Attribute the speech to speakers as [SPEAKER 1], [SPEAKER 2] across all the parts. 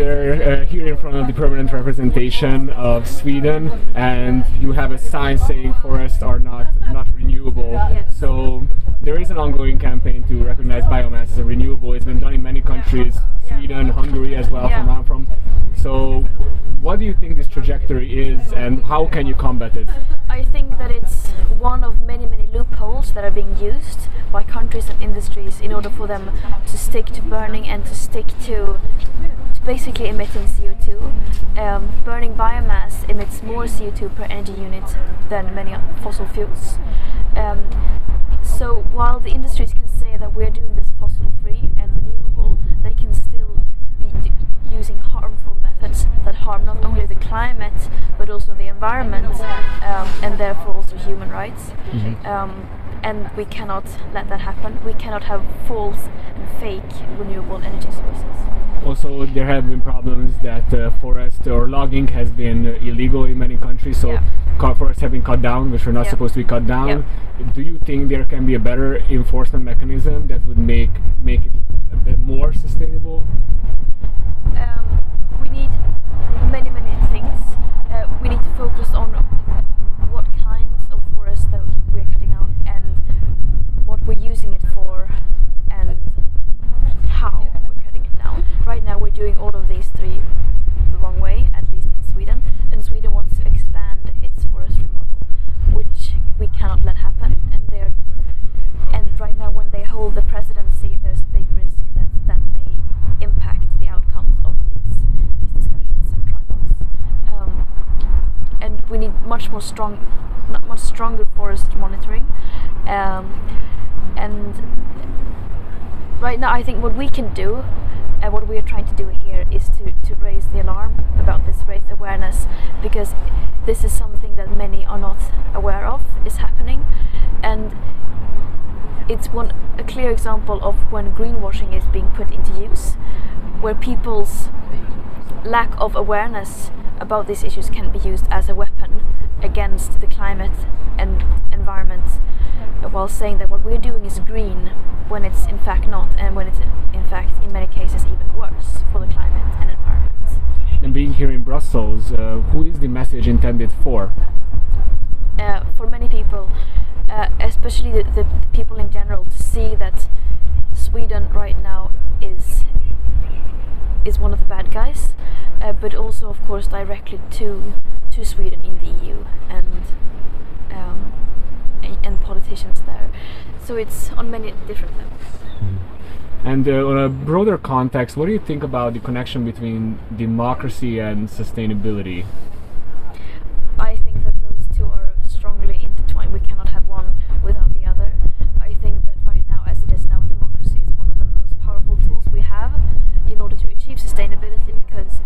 [SPEAKER 1] we're here in front of the permanent representation of Sweden, and you have a sign saying forests are not renewable.
[SPEAKER 2] Yes.
[SPEAKER 1] So there is an ongoing campaign to recognize biomass as a renewable. It's been done in many countries, Sweden, Hungary as well, from where I'm from. So what do you think this trajectory is, and how can you combat it?
[SPEAKER 2] I think that it's one of many loopholes that are being used by countries and industries in order for them to stick to burning and to stick to basically emitting CO2. Burning biomass emits more CO2 per energy unit than many fossil fuels. So while the industries can say that we're doing this fossil-free and renewable, they can still be using harmful methods that harm not only the climate but also the environment, and therefore also human rights. And we cannot let that happen. We cannot have false and fake renewable energy sources.
[SPEAKER 1] Also, there have been problems that forest or logging has been illegal in many countries, so forests have been cut down, which are not supposed to be cut down. Do you think there can be a better enforcement mechanism that would make it a bit more sustainable?
[SPEAKER 2] We need many things. We need to focus on what kinds of forests that we're cutting down and what we're using it for and how we're cutting it down. Right now we're doing all of these three the wrong way, at least in Sweden, and Sweden wants to expand its forestry model, which we cannot let happen, and right now when they hold the presidency there's a big risk that may impact the outcomes of these discussions and trilogues. And we need much stronger forest monitoring, and right now I think what we can do, what we are trying to do here is to raise the alarm about this, raise awareness, because this is something that many are not aware of is happening, and it's a clear example of when greenwashing is being put into use, where people's lack of awareness about these issues can be used as a weapon against the climate and environment, while saying that what we're doing is green when it's in fact not, and when it's in fact in many cases even worse for the climate and environment.
[SPEAKER 1] And being here in Brussels, who is the message intended for?
[SPEAKER 2] For many people, especially the people in general, to see that Sweden right now is one of the bad guys, but also of course directly to Sweden in the EU and politicians there. So it's on many different levels.
[SPEAKER 1] And on a broader context, what do you think about the connection between democracy and sustainability?
[SPEAKER 2] I think that those two are strongly intertwined. We cannot have one without the other. I think that right now, as it is now, democracy is one of the most powerful tools we have in order to achieve sustainability, because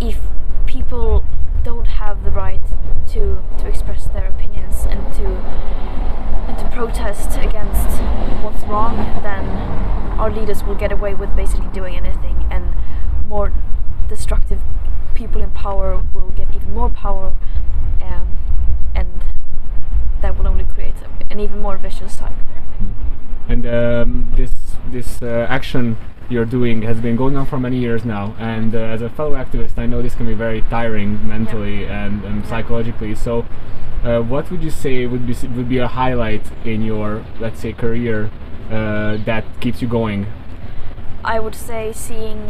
[SPEAKER 2] if people don't have the right to express their opinions and to protest against what's wrong, then our leaders will get away with basically doing anything, and more destructive people in power will get even more power, and that will only create an even more vicious cycle.
[SPEAKER 1] And this action you're doing has been going on for many years now, and as a fellow activist I know this can be very tiring mentally and psychologically, so what would you say would be a highlight in your, let's say, career that keeps you going?
[SPEAKER 2] I would say seeing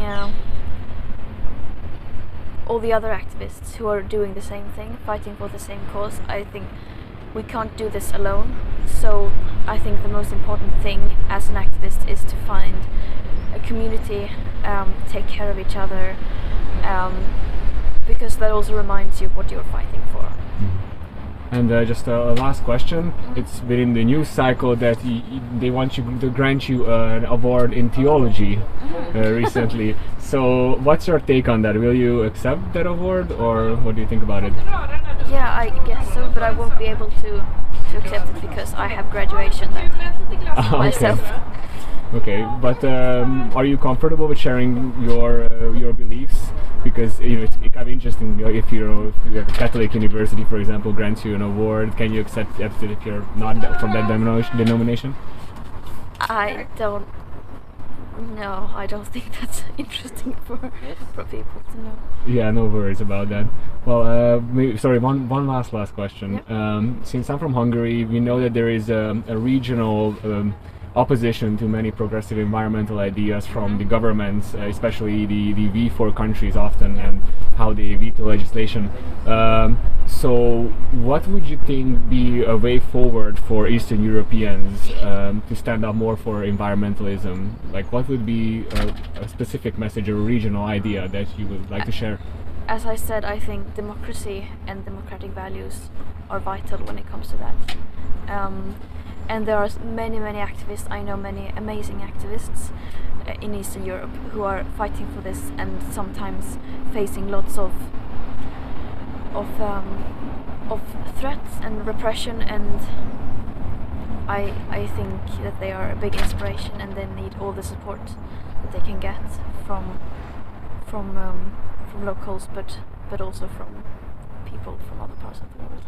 [SPEAKER 2] all the other activists who are doing the same thing, fighting for the same cause. I think we can't do this alone, so I think the most important thing as an activist is to find a community, take care of each other, because that also reminds you what you're fighting for.
[SPEAKER 1] And just a last question. It's been in the news cycle that they want you to grant you an award in theology recently. So what's your take on that? Will you accept that award, or what do you think about it?
[SPEAKER 2] Yeah, I guess so, but I won't be able to accept it because I have graduation that day myself.
[SPEAKER 1] Okay, but are you comfortable with sharing your beliefs? Because it's kind of interesting. If you're a Catholic university, for example, grants you an award, can you accept it if you're not from that denomination?
[SPEAKER 2] I don't think that's interesting. for people to know.
[SPEAKER 1] Yeah, no worries about that. Well, sorry, one last question.
[SPEAKER 2] Yep.
[SPEAKER 1] Since I'm from Hungary, we know that there is a regional opposition to many progressive environmental ideas from the governments, especially the V4 countries often, and how they veto legislation. So what would you think be a way forward for Eastern Europeans to stand up more for environmentalism? Like, what would be a specific message or a regional idea that you would like to share?
[SPEAKER 2] As I said, I think democracy and democratic values are vital when it comes to that. And there are many activists. I know many amazing activists in Eastern Europe who are fighting for this and sometimes facing lots of threats and repression, and I think that they are a big inspiration, and they need all the support that they can get from locals, but also from people from other parts of the world.